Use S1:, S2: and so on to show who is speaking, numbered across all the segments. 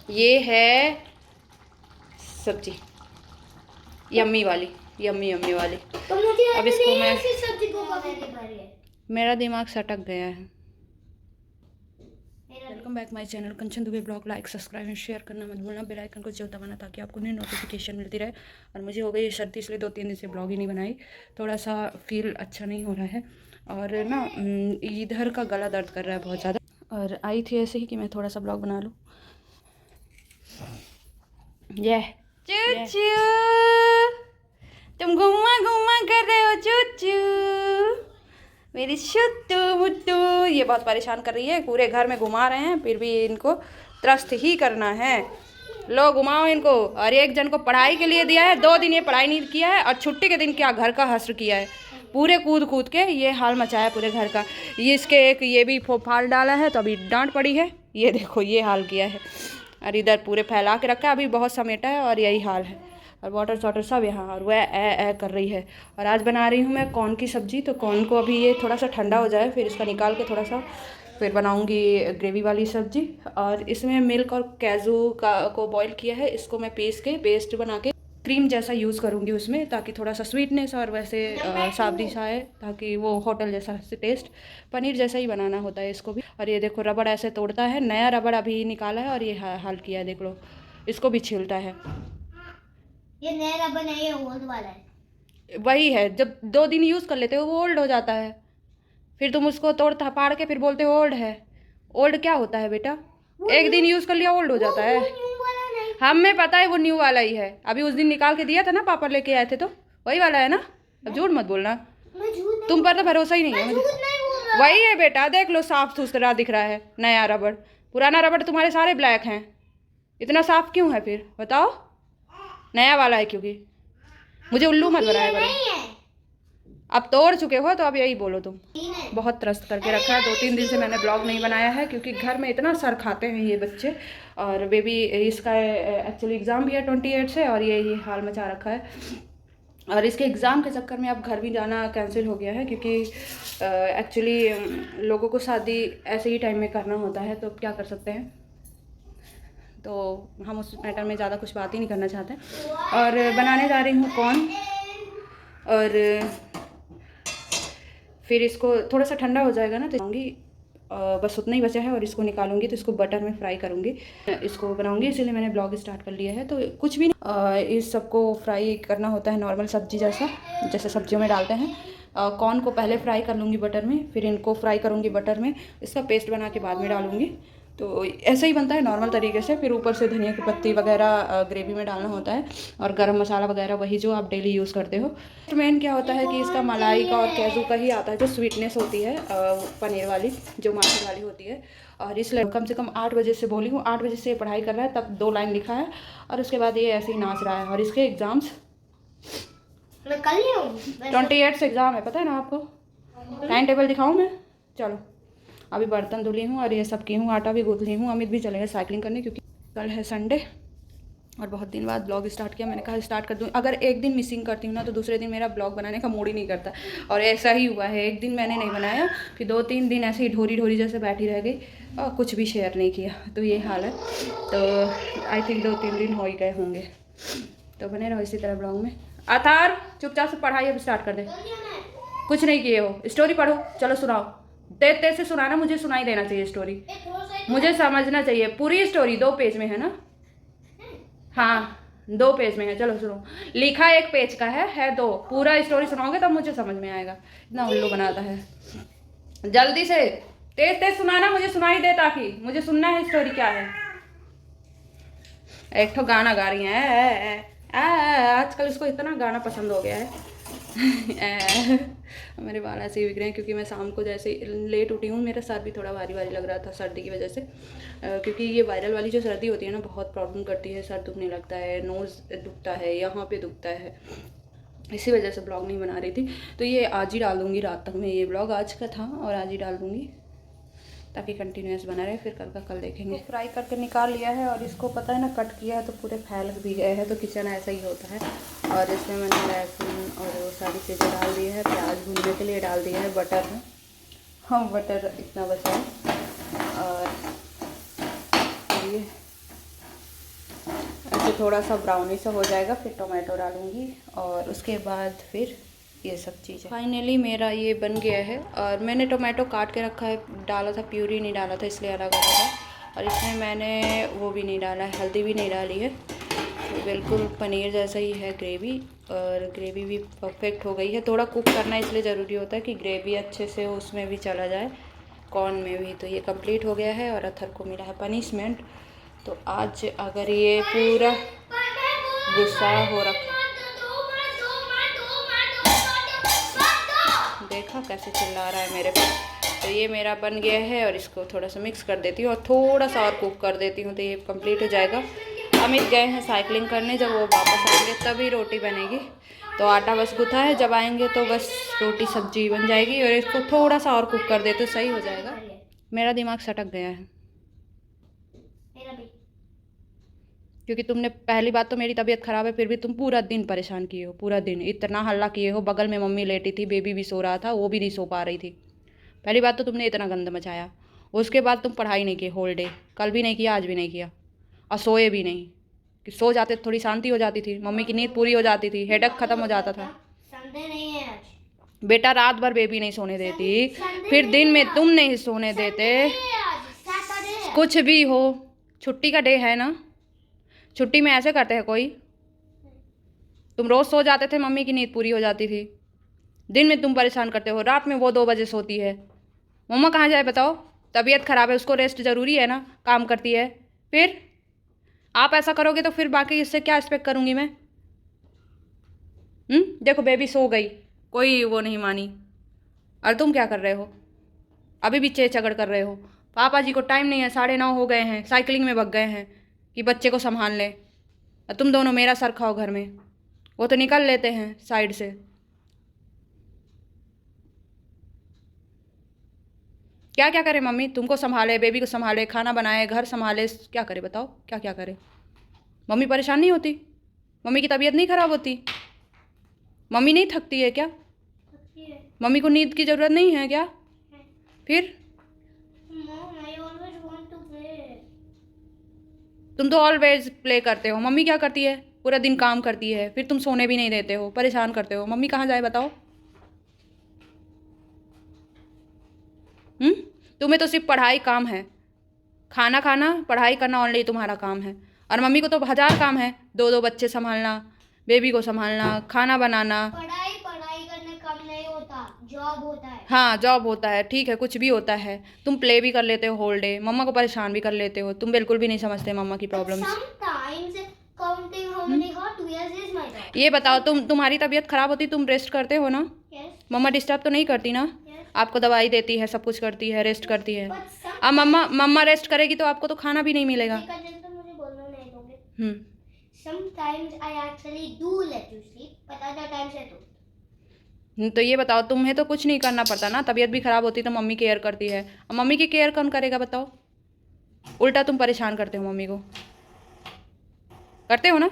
S1: ये है सब्जी, यम्मी वाली, यम्मी यम्मी वाली।
S2: तो मुझे
S1: अब इसको मैं,
S2: सब्जी को कभी
S1: मेरा दिमाग सटक गया है। Welcome back my channel Kanchan Dubey blog. Like subscribe and share करना मत भूलना, बेल आइकन को जरूर दबाना ताकि आपको नई नोटिफिकेशन मिलती रहे। और मुझे हो गई सर्दी, इसलिए 2-3 दिन से ब्लॉग ही नहीं बनाई। थोड़ा सा फील अच्छा नहीं हो रहा है और ना इधर का गला दर्द कर रहा है बहुत ज़्यादा। और आई थी ऐसे ही कि मैं थोड़ा सा ब्लॉग बना लूँ। ये चूचू, तुम घुमा घुमा कर रहे हो चूचू, मेरी शुट्टू मुट्टू। ये बहुत परेशान कर रही है, पूरे घर में घुमा रहे हैं, फिर भी इनको त्रस्त ही करना है। लो घुमाओ इनको। और एक जन को पढ़ाई के लिए दिया है, 2 दिन ये पढ़ाई नहीं किया है, और छुट्टी के दिन क्या घर का हश्र किया है। पूरे कूद कूद के ये हाल मचाया पूरे घर का। ये इसके एक ये भी फाल डाला है तो अभी डांट पड़ी है। ये देखो ये हाल किया है, और इधर पूरे फैला के रखा है, अभी बहुत समेटा है और यही हाल है। और वाटर वाटर सब यहाँ, और वह ए कर रही है। और आज बना रही हूँ मैं कॉर्न की सब्ज़ी। तो कॉर्न को अभी ये थोड़ा सा ठंडा हो जाए, फिर इसका निकाल के थोड़ा सा फिर बनाऊँगी ग्रेवी वाली सब्ज़ी। और इसमें मिल्क और काजू को बॉईल किया है, इसको मैं पीस के पेस्ट बना के क्रीम जैसा यूज़ करूँगी उसमें, ताकि थोड़ा सा स्वीटनेस और वैसे साबदी सा आए, ताकि वो होटल जैसा टेस्ट, पनीर जैसा ही बनाना होता है इसको भी। और ये देखो रबड़ ऐसे तोड़ता है, नया रबड़ अभी निकाला है और ये हाल किया है, देख लो। इसको भी छीलता है।
S2: ये नया रबड़ नहीं है, ओल्ड वाला है।
S1: वही है, जब 2 दिन यूज़ कर लेते हो वो ओल्ड हो जाता है, फिर तुम उसको तोड़ फाड़ के फिर बोलते हो ओल्ड है। ओल्ड क्या होता है बेटा? एक दिन यूज़ कर लिया ओल्ड हो जाता है। हमें पता है वो न्यू वाला ही है। अभी उस दिन निकाल के दिया था ना, पापा लेके आए थे, तो वही वाला है ना। अब झूठ मत बोलना, तुम पर तो भरोसा ही नहीं है मुझे। वही है बेटा, देख लो साफ सुथरा दिख रहा है नया रबड़। पुराना रबड़ तुम्हारे सारे ब्लैक हैं, इतना साफ क्यों है फिर बताओ? नया वाला है, क्योंकि मुझे उल्लू मत बनाया करो। अब तोड़ चुके हो तो अब यही बोलो तुम। बहुत त्रस्त करके रखा है। 2-3 दिन से मैंने ब्लॉग नहीं बनाया है, क्योंकि घर में इतना सर खाते हैं ये बच्चे। और बेबी इसका एक्चुअली एग्ज़ाम भी है 28 से, और ये हाल मचा रखा है। और इसके एग्ज़ाम के चक्कर में अब घर भी जाना कैंसिल हो गया है, क्योंकि एक्चुअली लोगों को शादी ऐसे ही टाइम में करना होता है, तो क्या कर सकते हैं। तो हम उस मैटर में ज़्यादा कुछ बात ही नहीं करना चाहते। और बनाने जा रही हूँ कॉर्न, और फिर इसको थोड़ा सा ठंडा हो जाएगा ना तो बस उतना ही बचा है। और इसको निकालूंगी तो इसको बटर में फ्राई करूँगी, इसको बनाऊंगी, इसीलिए मैंने ब्लॉग स्टार्ट कर लिया है। तो कुछ भी नहीं, इस सबको फ्राई करना होता है नॉर्मल सब्जी जैसा, जैसे सब्जियों में डालते हैं। कॉर्न को पहले फ्राई कर लूँगी बटर में, फिर इनको फ्राई करूँगी बटर में, इसका पेस्ट बना के बाद में डालूँगी। तो ऐसा ही बनता है नॉर्मल तरीके से। फिर ऊपर से धनिया की पत्ती वगैरह ग्रेवी में डालना होता है, और गरम मसाला वगैरह वही जो आप डेली यूज़ करते हो। तो मेन क्या होता है कि इसका मलाई का और काजू का ही आता है, जो स्वीटनेस होती है पनीर वाली, जो माखन वाली होती है। और इसलिए कम से कम 8 बजे से बोली हूँ, 8 बजे से पढ़ाई कर रहा है, तब 2 लाइन लिखा है, और उसके बाद ये ऐसे ही नाच रहा है। और इसके एग्ज़ाम्स
S2: मैं कल ही हूँ,
S1: 28 से एग्ज़ाम है, पता है ना आपको। टाइम टेबल दिखाऊँ मैं? चलो, अभी बर्तन धुली हूँ और ये सब की हूँ, आटा भी गूँथ ली हूँ। अमित भी चलेगा साइकिलिंग करने, क्योंकि कल है संडे, और बहुत दिन बाद ब्लॉग स्टार्ट किया। मैंने कहा स्टार्ट कर दूँ। अगर एक दिन मिसिंग करती हूँ ना, तो दूसरे दिन मेरा ब्लॉग बनाने का मूड ही नहीं करता, और ऐसा ही हुआ है। एक दिन मैंने नहीं बनाया, फिर 2-3 दिन ऐसे ही ढोरी ढोरी जैसे बैठी रह गई, और कुछ भी शेयर नहीं किया। तो ये हाल है। तो आई थिंक 2-3 दिन हो ही गए होंगे। तो बने रहो इसी तरह ब्लॉग में। अतार चुपचाप से पढ़ाई अब स्टार्ट कर दे। कुछ नहीं किए हो, स्टोरी पढ़ो, चलो सुनाओ। तेज से सुनाना, मुझे सुनाई देना चाहिए स्टोरी, मुझे समझना चाहिए। पूरी स्टोरी 2 पेज में है ना? हाँ 2 पेज में है, चलो सुनो। लिखा 1 पेज का है 2। पूरा स्टोरी सुनाओगे तब मुझे समझ में आएगा। इतना उल्लू बनाता है। जल्दी से तेज तेज सुनाना, मुझे सुनाई दे, ताकि मुझे सुनना है स्टोरी क्या है। एक तो गाना गा रही है, आजकल इसको इतना गाना पसंद हो गया है। मेरे बाल ऐसे ही बिक रहे हैं, क्योंकि मैं शाम को जैसे लेट उठी हूँ। मेरा सर भी थोड़ा भारी भारी लग रहा था सर्दी की वजह से, क्योंकि ये वायरल वाली जो सर्दी होती है ना, बहुत प्रॉब्लम करती है। सर दुखने लगता है, नोज़ दुखता है, यहाँ पे दुखता है, इसी वजह से ब्लॉग नहीं बना रही थी। तो ये आज ही डाल दूँगी रात तक में। ये ब्लॉग आज का था और आज ही डाल दूँगी, ताकि कंटिन्यूस बना रहे। फिर कल का कल देखेंगे। तो फ्राई करके निकाल लिया है, और इसको पता है ना कट किया है तो पूरे फैल भी गए हैं। तो किचन ऐसा ही होता है। और इसमें मैंने लहसुन और वो सारी चीज़ें डाल दी है। प्याज भूनने के लिए डाल दिया है बटर में। हाँ बटर इतना बचा है। और ये से थोड़ा सा ब्राउनी सा हो जाएगा फिर टोमेटो डालूँगी और उसके बाद फिर ये सब चीज़ें। फाइनली मेरा ये बन गया है और मैंने टोमेटो काट के रखा है, डाला था प्यूरी नहीं डाला था इसलिए अलग अलग है। और इसमें मैंने वो भी नहीं डाला है, हल्दी भी नहीं डाली है। तो बिल्कुल पनीर जैसा ही है ग्रेवी, और ग्रेवी भी परफेक्ट हो गई है। थोड़ा कुक करना इसलिए ज़रूरी होता है कि ग्रेवी अच्छे से उसमें भी चला जाए, कॉर्न में भी। तो ये कंप्लीट हो गया है और अथर को मिला है पनिशमेंट। तो आज अगर ये पूरा गुस्सा हो रखा, देखा कैसे चिल्ला रहा है मेरे पे। तो ये मेरा बन गया है और इसको थोड़ा सा मिक्स कर देती हूँ और थोड़ा सा और कुक कर देती हूँ तो ये कंप्लीट हो जाएगा। अमित गए हैं साइकिलिंग करने, जब वो वापस आएंगे तभी रोटी बनेगी। तो आटा बस गुथा है, जब आएंगे तो बस रोटी सब्जी बन जाएगी। और इसको थोड़ा सा और कुक कर दे तो सही हो जाएगा। मेरा दिमाग सटक गया है क्योंकि तुमने, पहली बात तो मेरी तबीयत ख़राब है फिर भी तुम पूरा दिन परेशान किए हो, पूरा दिन इतना हल्ला किए हो। बगल में मम्मी लेटी थी, बेबी भी सो रहा था, वो भी नहीं सो पा रही थी। पहली बात तो तुमने इतना गंद मचाया। उसके बाद तुम पढ़ाई नहीं की होल डे, कल भी नहीं किया, आज भी नहीं किया, और सोए भी नहीं। कि सो जाते तो थोड़ी शांति हो जाती थी, मम्मी की नींद पूरी हो जाती थी, हेडेक ख़त्म हो जाता था।
S2: संडे नहीं है आज।
S1: बेटा रात भर बेबी नहीं सोने देती, फिर दिन में तुम नहीं सोने देते। कुछ भी हो, छुट्टी का डे है ना, छुट्टी में ऐसे करते हैं कोई? तुम रोज़ सो जाते थे, मम्मी की नींद पूरी हो जाती थी। दिन में तुम परेशान करते हो, रात में वो 2 बजे सोती है। मम्मा कहाँ जाए बताओ? तबीयत ख़राब है, उसको रेस्ट ज़रूरी है ना, काम करती है। फिर आप ऐसा करोगे तो फिर बाकी इससे क्या एक्सपेक्ट करूँगी मैं? देखो बेबी सो गई, कोई वो नहीं मानी। और तुम क्या कर रहे हो? अभी भी चेचगड़ कर रहे हो। पापा जी को टाइम नहीं है, 9:30 हो गए हैं, साइकिलिंग में भग गए हैं कि बच्चे को संभाल लें। और तुम दोनों मेरा सर खाओ घर में। वो तो निकल लेते हैं साइड से। क्या क्या करे मम्मी? तुमको संभाले, बेबी को संभाले, खाना बनाए, घर संभाले, क्या करे बताओ? क्या क्या करे? मम्मी परेशान नहीं होती? मम्मी की तबीयत नहीं ख़राब होती? मम्मी नहीं थकती है क्या? मम्मी को नींद की ज़रूरत नहीं है क्या? फिर तुम तो ऑलवेज प्ले करते हो। मम्मी क्या करती है? पूरा दिन काम करती है, फिर तुम सोने भी नहीं देते हो, परेशान करते हो। मम्मी कहाँ जाए बताओ? तुम्हें तो सिर्फ पढ़ाई काम है, खाना खाना, पढ़ाई करना ओनली तुम्हारा काम है। और मम्मी को तो 1000 काम है, 2 बच्चे संभालना, बेबी को संभालना, खाना बनाना।
S2: पढ़ाई करने कम नहीं होता, जॉब होता है।
S1: हाँ जॉब होता है, ठीक है, कुछ भी होता है। तुम प्ले भी कर लेते हो होल डे, मम्मा को परेशान भी कर लेते हो। तुम बिल्कुल भी नहीं समझते मम्मा की प्रॉब्लम्स। ये बताओ, तुम्हारी तबीयत ख़राब होती तुम रेस्ट करते हो ना? मम्मा डिस्टर्ब तो नहीं करती ना? आपको दवाई देती है, सब कुछ करती है, रेस्ट करती है। अब मम्मा रेस्ट करेगी तो आपको तो खाना भी नहीं मिलेगा।
S2: मुझे बोलना नहीं दोगे? Sometimes I actually do let you sleep, but other times I don't.
S1: तो ये बताओ, तुम्हें तो कुछ नहीं करना पड़ता ना? तबीयत भी ख़राब होती तो मम्मी केयर करती है। अब मम्मी की केयर कौन करेगा बताओ? उल्टा तुम परेशान करते हो मम्मी को। करते हो ना?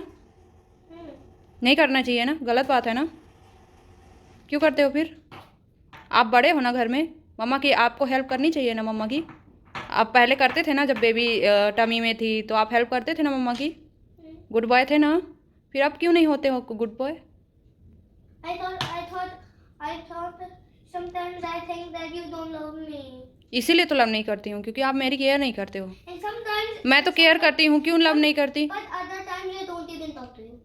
S1: नहीं करना चाहिए ना, गलत बात है ना? क्यों करते हो फिर? आप बड़े हो ना घर में, मम्मा की आपको हेल्प करनी चाहिए ना मम्मा की। आप पहले करते थे ना, जब बेबी टमी में थी तो आप हेल्प करते थे ना मम्मा की, गुड बॉय थे ना। फिर आप क्यों नहीं होते हो good boy?
S2: I thought sometimes I think that you don't love me.
S1: इसीलिए तो लव नहीं करती हूँ, क्योंकि आप मेरी केयर नहीं करते हो।
S2: And sometimes
S1: मैं तो केयर करती हूँ, क्यों लव नहीं करती?
S2: But other times I don't even talk to you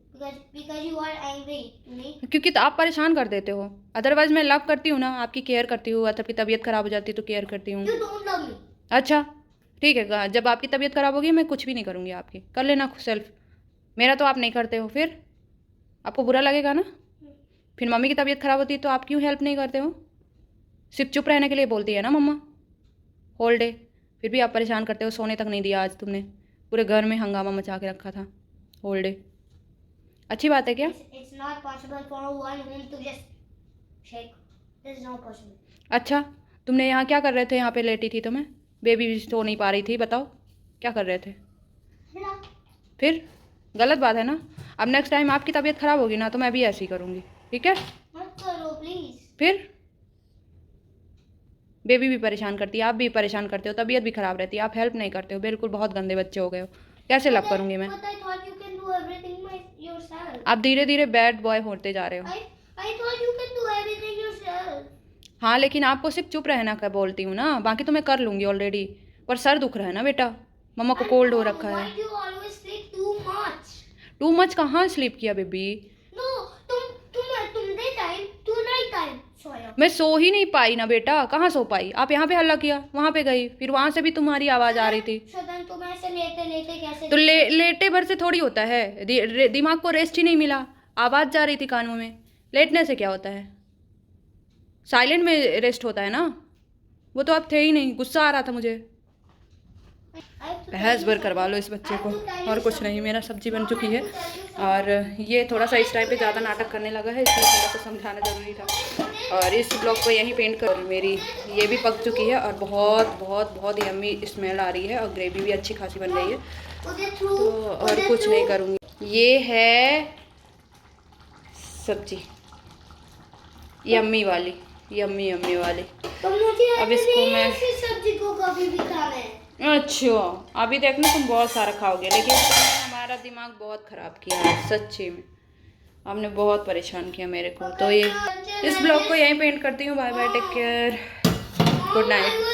S2: because you are angry to me.
S1: क्योंकि तो आप परेशान कर देते हो। अदरवाइज मैं लव करती हूँ ना, आपकी केयर करती हूँ। आपकी तबीयत ख़राब हो जाती है तो केयर करती हूँ।
S2: You don't love me.
S1: अच्छा ठीक है, जब आपकी तबीयत ख़राब होगी मैं कुछ भी नहीं करूँगी आपकी, कर लेना सेल्फ। मेरा तो आप नहीं करते हो, फिर आपको बुरा लगेगा ना? फिर मम्मी की तबीयत ख़राब होती है तो आप क्यों हेल्प नहीं करते हो? सिर्फ चुप रहने के लिए बोलती है ना मम्मा होल डे, फिर भी आप परेशान करते हो। सोने तक नहीं दिया आज तुमने, पूरे घर में हंगामा मचा के रखा था होल डे। अच्छी बात है क्या?
S2: It's not possible for one room to just shake. This is not possible.
S1: अच्छा तुमने यहाँ क्या कर रहे थे? यहाँ पे लेटी थी तो मैं, बेबी भी सो नहीं पा रही थी, बताओ क्या कर रहे थे? फिर गलत बात है ना? अब नेक्स्ट टाइम आपकी तबीयत ख़राब होगी ना तो मैं भी ऐसी करूँगी, ठीक है?
S2: मत करो प्लीज।
S1: फिर बेबी भी परेशान करती है, आप भी परेशान करते हो, तबीयत भी ख़राब रहती है, आप हेल्प नहीं करते हो। बिल्कुल बहुत गंदे बच्चे हो गए हो। कैसे लव करूँगी मैं?
S2: But I thought you can do everything. yourself.
S1: आप धीरे धीरे बैड बॉय होते जा रहे हो।
S2: I thought you can do everything yourself.
S1: हाँ लेकिन आपको सिर्फ चुप रहना का बोलती हूँ ना, बाकी तो मैं कर लूँगी ऑलरेडी। पर सर दुख रहा है ना बेटा, मम्मा को कोल्ड हो रखा है।
S2: Why do you always sleep too much?
S1: Too much कहाँ स्लीप किया बेबी?
S2: No, तुम डे टाइम, तू नाइट टाइम सोया।
S1: मैं सो ही नहीं पाई ना बेटा, कहाँ सो पाई? आप यहाँ पे हल्ला किया, वहाँ पे गई, फिर वहाँ से भी तुम्हारी आवाज़ आ रही थी।
S2: सदन तुम ऐसे लेटे लेटे कैसे?
S1: तो लेटे भर से थोड़ी होता है, दिमाग को रेस्ट ही नहीं मिला, आवाज़ जा रही थी कानों में। लेटने से क्या होता है? साइलेंट में रेस्ट होता है ना। वो तो आप थे ही नहीं, गुस्सा आ रहा था मुझे। बहस भर करवा लो इस बच्चे को, और कुछ नहीं। मेरा सब्जी बन चुकी है और ये थोड़ा सा इस टाइम पे ज़्यादा नाटक करने लगा है, इसलिए थोड़ा सा समझाना ज़रूरी था। और इस ब्लॉग को यहीं पेंट कर। मेरी ये भी पक चुकी है और बहुत बहुत बहुत यम्मी स्मेल आ रही है और ग्रेवी भी अच्छी खासी बन रही है। तो और कुछ नहीं करूँगी। ये है सब्जी यम्मी वाली, यम्मी यम्मी वाली।
S2: तो मुझे
S1: अब इसको मैं
S2: सब्जी को कभी भी खाना है।
S1: अच्छा अभी देखना तुम बहुत सारा खाओगे, लेकिन तुमने हमारा दिमाग बहुत ख़राब किया है सच्ची में। आपने बहुत परेशान किया मेरे को। तो ये इस ब्लॉग को यहीं पेंट करती हूँ। Bye bye, take care, good night.